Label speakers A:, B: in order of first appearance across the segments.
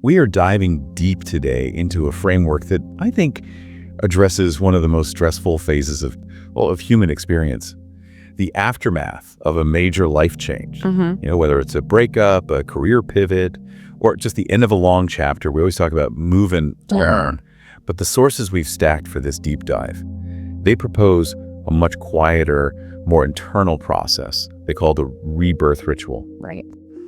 A: We are diving deep today into a framework that I think addresses one of the most stressful phases of human experience. The aftermath of a major life change, whether it's a breakup, a career pivot, or just the end of a long chapter. We always talk about move and learn. But the sources we've stacked for this deep dive, they propose a much quieter, more internal process they call the rebirth ritual.
B: Right.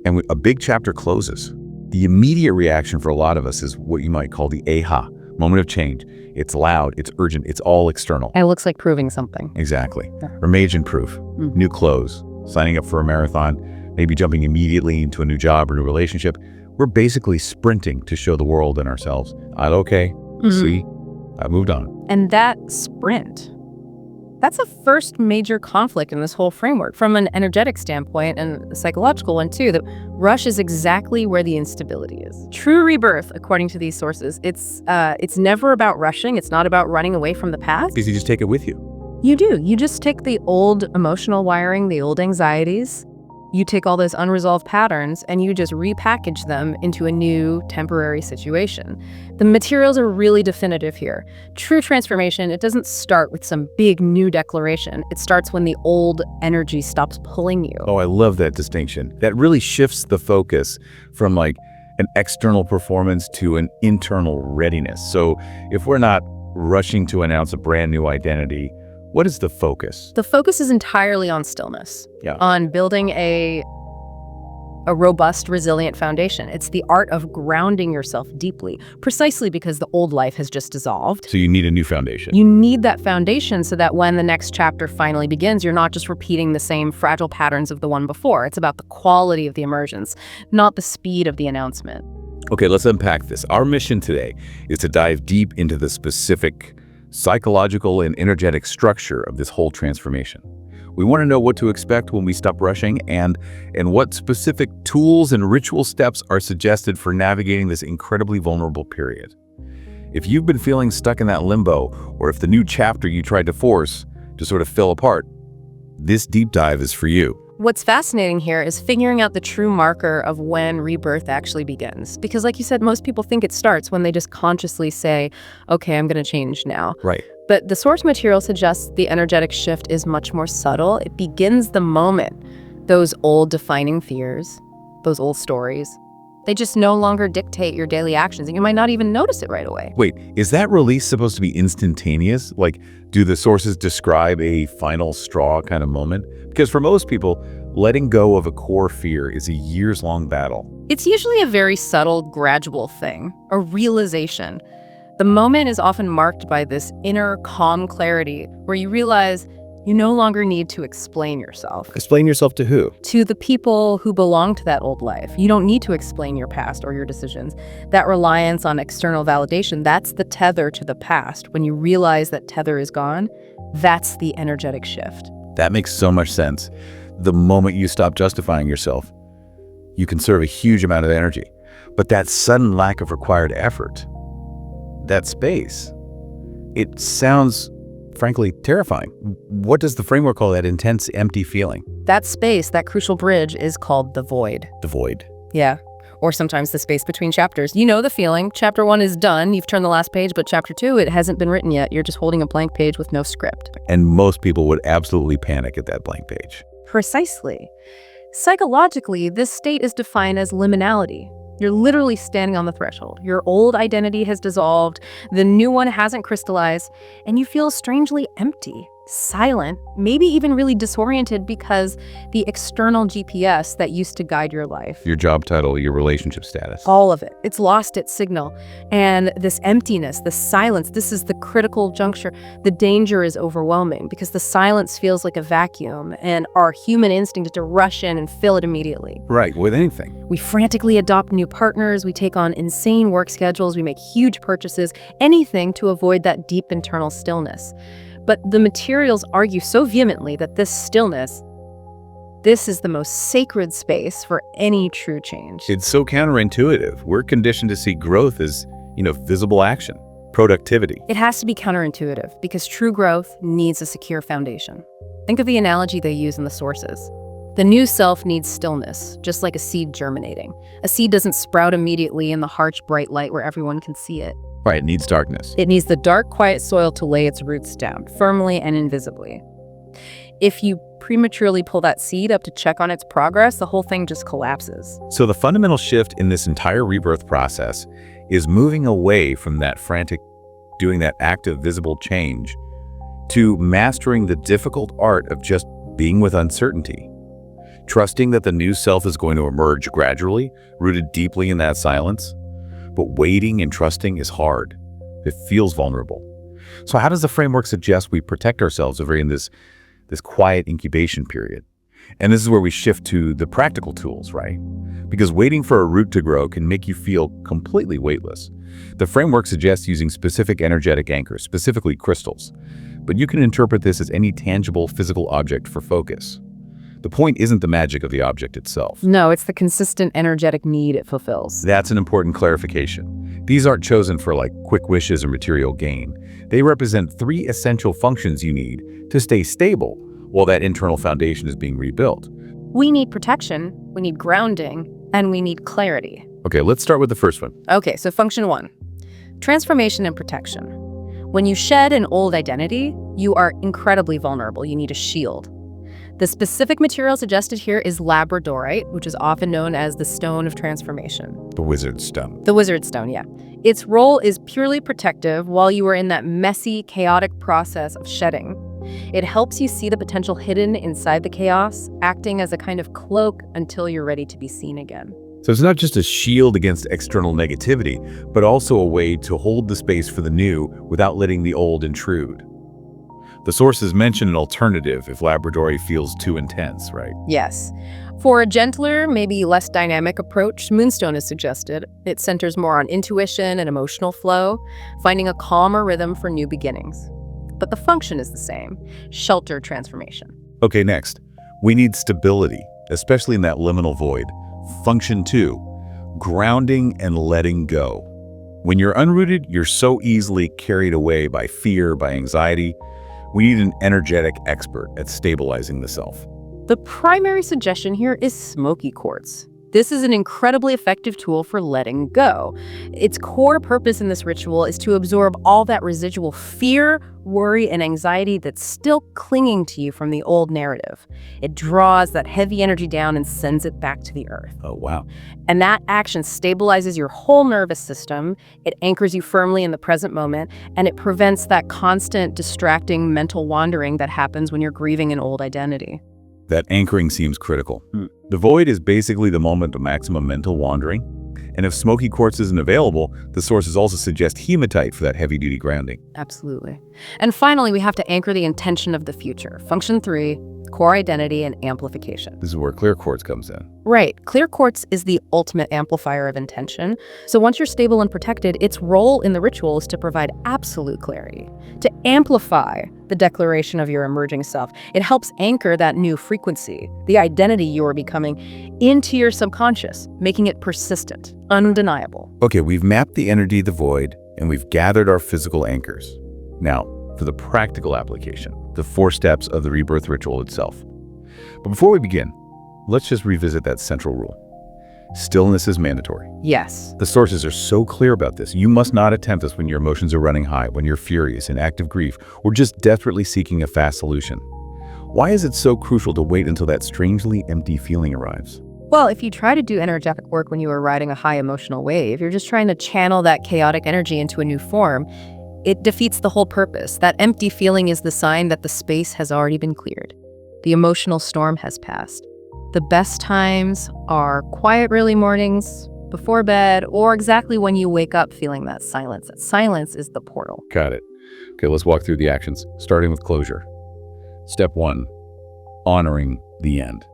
A: And a big chapter closes. The immediate reaction for a lot of us is what you might call the aha, moment of change. It's loud, it's urgent, it's all external.
B: It looks like proving something.
A: Exactly. Or major proof, new clothes, signing up for a marathon, maybe jumping immediately into a new job or new relationship. We're basically sprinting to show the world and ourselves, I'm okay, see, I moved on.
B: And that sprint, that's a first major conflict in this whole framework from an energetic standpoint and a psychological one too, that rush is exactly where the instability is. True rebirth, according to these sources, it's never about rushing. It's not about running away from the past.
A: Because you just take it with you.
B: You do. You just take the old emotional wiring, the old anxieties. You take all those unresolved patterns and you just repackage them into a new temporary situation. The materials are really definitive here. True transformation, it doesn't start with some big new declaration. It starts when the old energy stops pulling you.
A: Oh, I love that distinction. That really shifts the focus from like an external performance to an internal readiness. So if we're not rushing to announce a brand new identity, what is the focus?
B: The focus is entirely on stillness, on building a robust, resilient foundation. It's the art of grounding yourself deeply, precisely because the old life has just dissolved.
A: So you need a new foundation.
B: You need that foundation so that when the next chapter finally begins, you're not just repeating the same fragile patterns of the one before. It's about the quality of the emergence, not the speed of the announcement.
A: Okay, let's unpack this. Our mission today is to dive deep into the specific psychological and energetic structure of this whole transformation. We want to know what to expect when we stop rushing and what specific tools and ritual steps are suggested for navigating this incredibly vulnerable period. If you've been feeling stuck in that limbo, or if the new chapter you tried to force just sort of fell apart, this deep dive is for you.
B: What's fascinating here is figuring out the true marker of when rebirth actually begins. Because like you said, most people think it starts when they just consciously say, okay, I'm going to change now.
A: Right.
B: But the source material suggests the energetic shift is much more subtle. It begins the moment those old defining fears, those old stories, they just no longer dictate your daily actions, and you might not even notice it right away.
A: Wait, is that release supposed to be instantaneous? Like, do the sources describe a final straw kind of moment? Because for most people, letting go of a core fear is a years-long battle.
B: It's usually a very subtle, gradual thing, a realization. The moment is often marked by this inner calm clarity where you realize you no longer need to explain yourself.
A: Explain yourself to who?
B: To the people who belong to that old life. You don't need to explain your past or your decisions. That reliance on external validation, that's the tether to the past. When you realize that tether is gone, that's the energetic shift.
A: That makes so much sense. The moment you stop justifying yourself, you conserve a huge amount of energy. But that sudden lack of required effort, that space, it sounds frankly terrifying. What does the framework call that intense, empty feeling?
B: That space, that crucial bridge, is called the void.
A: The void.
B: Yeah. Or sometimes the space between chapters. You know the feeling. Chapter 1 is done. You've turned the last page, but chapter 2, it hasn't been written yet. You're just holding a blank page with no script.
A: And most people would absolutely panic at that blank page.
B: Precisely. Psychologically, this state is defined as liminality. You're literally standing on the threshold. Your old identity has dissolved, the new one hasn't crystallized, and you feel strangely empty, silent, maybe even really disoriented because the external GPS that used to guide your life,
A: your job title, your relationship status,
B: all of it, it's lost its signal. And this emptiness, the silence, this is the critical juncture. The danger is overwhelming because the silence feels like a vacuum, and our human instinct is to rush in and fill it immediately.
A: Right, with anything.
B: We frantically adopt new partners, we take on insane work schedules, we make huge purchases, anything to avoid that deep internal stillness. But the materials argue so vehemently that this stillness, this is the most sacred space for any true change.
A: It's so counterintuitive. We're conditioned to see growth as, visible action, productivity.
B: It has to be counterintuitive because true growth needs a secure foundation. Think of the analogy they use in the sources. The new self needs stillness, just like a seed germinating. A seed doesn't sprout immediately in the harsh, bright light where everyone can see it.
A: Right, it needs darkness.
B: It needs the dark, quiet soil to lay its roots down, firmly and invisibly. If you prematurely pull that seed up to check on its progress, the whole thing just collapses.
A: So the fundamental shift in this entire rebirth process is moving away from that frantic, doing that active, visible change, to mastering the difficult art of just being with uncertainty. Trusting that the new self is going to emerge gradually, rooted deeply in that silence. But waiting and trusting is hard. It feels vulnerable. So how does the framework suggest we protect ourselves over in this quiet incubation period? And this is where we shift to the practical tools, right? Because waiting for a root to grow can make you feel completely weightless. The framework suggests using specific energetic anchors, specifically crystals. But you can interpret this as any tangible physical object for focus. The point isn't the magic of the object itself.
B: No, it's the consistent energetic need it fulfills.
A: That's an important clarification. These aren't chosen for quick wishes or material gain. They represent 3 essential functions you need to stay stable while that internal foundation is being rebuilt.
B: We need protection, we need grounding, and we need clarity.
A: Okay, let's start with the first one.
B: Okay, so function 1, transformation and protection. When you shed an old identity, you are incredibly vulnerable. You need a shield. The specific material suggested here is Labradorite, which is often known as the stone of transformation.
A: The wizard stone.
B: The wizard stone, yeah. Its role is purely protective while you are in that messy, chaotic process of shedding. It helps you see the potential hidden inside the chaos, acting as a kind of cloak until you're ready to be seen again.
A: So it's not just a shield against external negativity, but also a way to hold the space for the new without letting the old intrude. The sources mention an alternative if Labradorite feels too intense, right?
B: Yes. For a gentler, maybe less dynamic approach, Moonstone is suggested. It centers more on intuition and emotional flow, finding a calmer rhythm for new beginnings. But the function is the same: shelter transformation.
A: Okay, next. We need stability, especially in that liminal void. Function 2, grounding and letting go. When you're unrooted, you're so easily carried away by fear, by anxiety. We need an energetic expert at stabilizing the self.
B: The primary suggestion here is smoky quartz. This is an incredibly effective tool for letting go. Its core purpose in this ritual is to absorb all that residual fear, worry, and anxiety that's still clinging to you from the old narrative. It draws that heavy energy down and sends it back to the earth.
A: Oh, wow.
B: And that action stabilizes your whole nervous system. It anchors you firmly in the present moment, and it prevents that constant, distracting mental wandering that happens when you're grieving an old identity.
A: That anchoring seems critical. The void is basically the moment of maximum mental wandering. And if smoky quartz isn't available, the sources also suggest hematite for that heavy-duty grounding.
B: Absolutely. And finally, we have to anchor the intention of the future. Function 3, core identity and amplification.
A: This is where clear quartz comes in.
B: Right. Clear quartz is the ultimate amplifier of intention. So once you're stable and protected, its role in the ritual is to provide absolute clarity, to amplify the declaration of your emerging self. It helps anchor that new frequency, the identity you are becoming, into your subconscious, making it persistent, undeniable.
A: Okay, we've mapped the energy of the void, and we've gathered our physical anchors. Now, for the practical application, the 4 steps of the rebirth ritual itself. But before we begin, let's just revisit that central rule. Stillness is mandatory.
B: Yes.
A: The sources are so clear about this. You must not attempt this when your emotions are running high, when you're furious, in active grief, or just desperately seeking a fast solution. Why is it so crucial to wait until that strangely empty feeling arrives?
B: Well, if you try to do energetic work when you are riding a high emotional wave, you're just trying to channel that chaotic energy into a new form. It defeats the whole purpose. That empty feeling is the sign that the space has already been cleared. The emotional storm has passed. The best times are quiet early mornings, before bed, or exactly when you wake up feeling that silence. That silence is the portal.
A: Got it. Okay, let's walk through the actions, starting with closure. Step 1, honoring the end.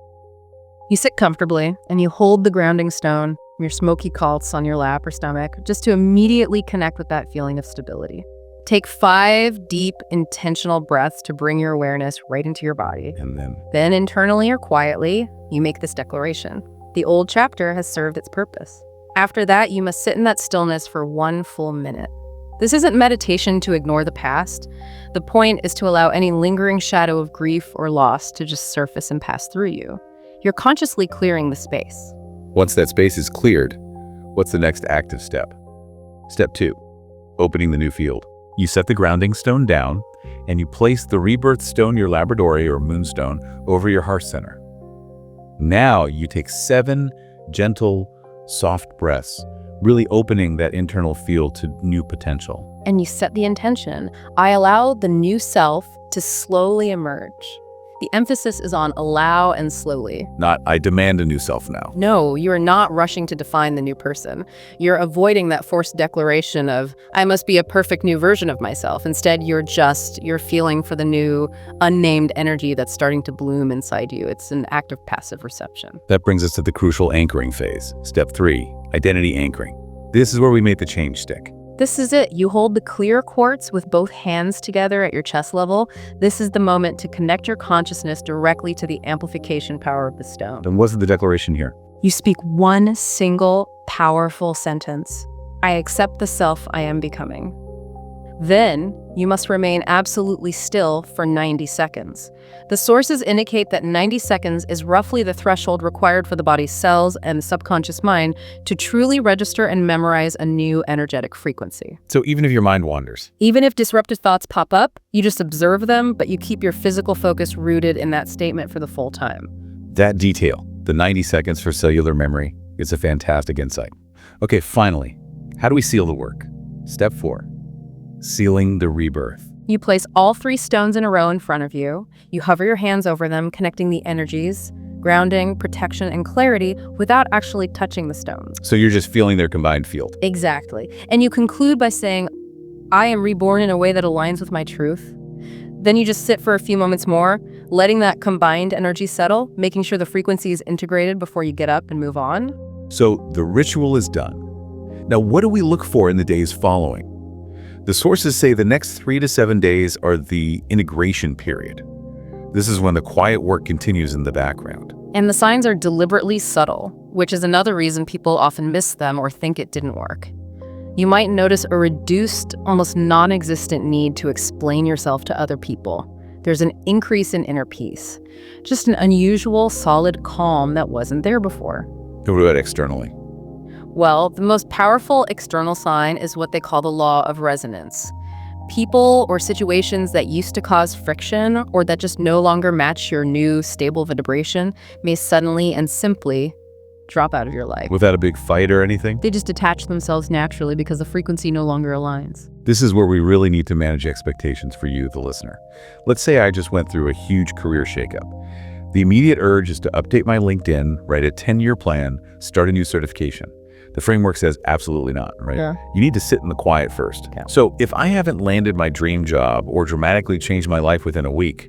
B: You sit comfortably and you hold the grounding stone, your smoky quartz on your lap or stomach, just to immediately connect with that feeling of stability. Take 5 deep, intentional breaths to bring your awareness right into your body.
A: And
B: Then internally or quietly, you make this declaration. The old chapter has served its purpose. After that, you must sit in that stillness for 1 full minute. This isn't meditation to ignore the past. The point is to allow any lingering shadow of grief or loss to just surface and pass through you. You're consciously clearing the space.
A: Once that space is cleared, what's the next active step? Step 2, opening the new field. You set the grounding stone down, and you place the rebirth stone, your Labradorite or moonstone, over your heart center. Now you take 7 gentle, soft breaths, really opening that internal field to new potential.
B: And you set the intention. I allow the new self to slowly emerge. The emphasis is on allow and slowly.
A: Not, I demand a new self now.
B: No, you are not rushing to define the new person. You're avoiding that forced declaration of, I must be a perfect new version of myself. Instead, you're feeling for the new, unnamed energy that's starting to bloom inside you. It's an act of passive reception.
A: That brings us to the crucial anchoring phase. Step 3, identity anchoring. This is where we make the change stick.
B: This is it. You hold the clear quartz with both hands together at your chest level. This is the moment to connect your consciousness directly to the amplification power of the stone.
A: Then what's the declaration here?
B: You speak one single, powerful sentence. I accept the self I am becoming. Then, you must remain absolutely still for 90 seconds. The sources indicate that 90 seconds is roughly the threshold required for the body's cells and the subconscious mind to truly register and memorize a new energetic frequency.
A: So even if your mind wanders?
B: Even if disruptive thoughts pop up, you just observe them, but you keep your physical focus rooted in that statement for the full time.
A: That detail, the 90 seconds for cellular memory, is a fantastic insight. Okay, finally, how do we seal the work? Step 4. Sealing the rebirth.
B: You place all 3 stones in a row in front of you. You hover your hands over them, connecting the energies, grounding, protection, and clarity without actually touching the stones.
A: So you're just feeling their combined field.
B: Exactly. And you conclude by saying, I am reborn in a way that aligns with my truth. Then you just sit for a few moments more, letting that combined energy settle, making sure the frequency is integrated before you get up and move on.
A: So the ritual is done. Now, what do we look for in the days following? The sources say the next 3 to 7 days are the integration period. This is when the quiet work continues in the background.
B: And the signs are deliberately subtle, which is another reason people often miss them or think it didn't work. You might notice a reduced, almost non-existent need to explain yourself to other people. There's an increase in inner peace, just an unusual, solid calm that wasn't there before.
A: What about externally?
B: Well, the most powerful external sign is what they call the law of resonance. People or situations that used to cause friction or that just no longer match your new stable vibration may suddenly and simply drop out of your life.
A: Without a big fight or anything?
B: They just detach themselves naturally because the frequency no longer aligns.
A: This is where we really need to manage expectations for you, the listener. Let's say I just went through a huge career shakeup. The immediate urge is to update my LinkedIn, write a 10-year plan, start a new certification. The framework says absolutely not, right?
B: Yeah.
A: You need to sit in the quiet first.
B: Yeah.
A: So if I haven't landed my dream job or dramatically changed my life within a week,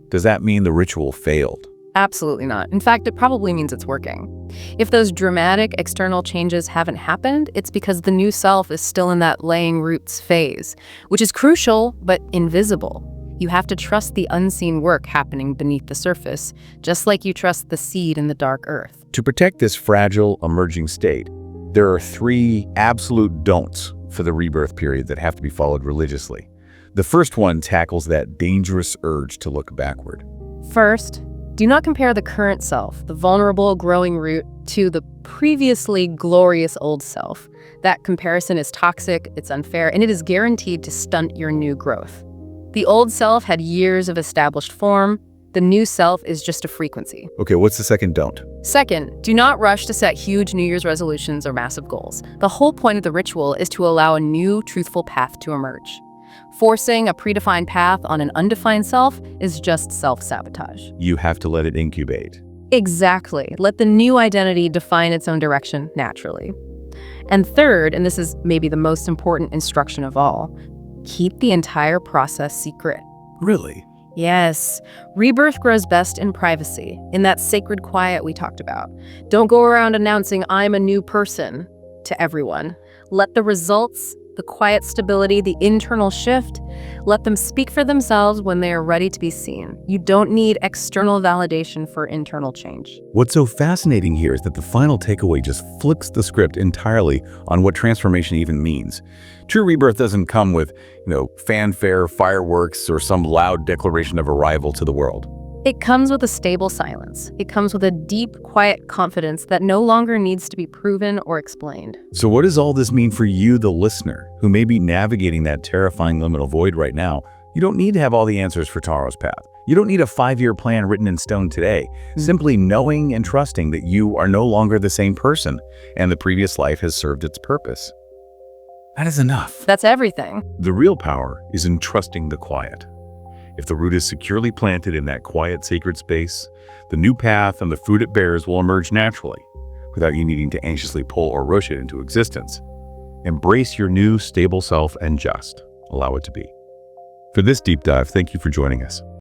A: does that mean the ritual failed?
B: Absolutely not. In fact, it probably means it's working. If those dramatic external changes haven't happened, it's because the new self is still in that laying roots phase, which is crucial but invisible. You have to trust the unseen work happening beneath the surface, just like you trust the seed in the dark earth.
A: To protect this fragile, emerging state, there are 3 absolute don'ts for the rebirth period that have to be followed religiously. The first one tackles that dangerous urge to look backward.
B: First, do not compare the current self, the vulnerable, growing root, to the previously glorious old self. That comparison is toxic, it's unfair, and it is guaranteed to stunt your new growth. The old self had years of established form. The new self is just a frequency.
A: Okay, what's the second don't?
B: Second, do not rush to set huge New Year's resolutions or massive goals. The whole point of the ritual is to allow a new, truthful path to emerge. Forcing a predefined path on an undefined self is just self-sabotage.
A: You have to let it incubate.
B: Exactly. Let the new identity define its own direction naturally. And third, and this is maybe the most important instruction of all, keep the entire process secret.
A: Really?
B: Yes. Rebirth grows best in privacy, in that sacred quiet we talked about. Don't go around announcing, I'm a new person, to everyone. Let the results, the quiet stability, the internal shift, let them speak for themselves when they are ready to be seen. You don't need external validation for internal change.
A: What's so fascinating here is that the final takeaway just flips the script entirely on what transformation even means. True rebirth doesn't come with, fanfare, fireworks, or some loud declaration of arrival to the world.
B: It comes with a stable silence. It comes with a deep, quiet confidence that no longer needs to be proven or explained.
A: So what does all this mean for you, the listener, who may be navigating that terrifying liminal void right now? You don't need to have all the answers for tomorrow's path. You don't need a 5-year plan written in stone today. Simply knowing and trusting that you are no longer the same person and the previous life has served its purpose. That is enough.
B: That's everything.
A: The real power is in trusting the quiet. If the root is securely planted in that quiet, sacred space, the new path and the fruit it bears will emerge naturally, without you needing to anxiously pull or rush it into existence. Embrace your new, stable self and just allow it to be. For this deep dive, thank you for joining us.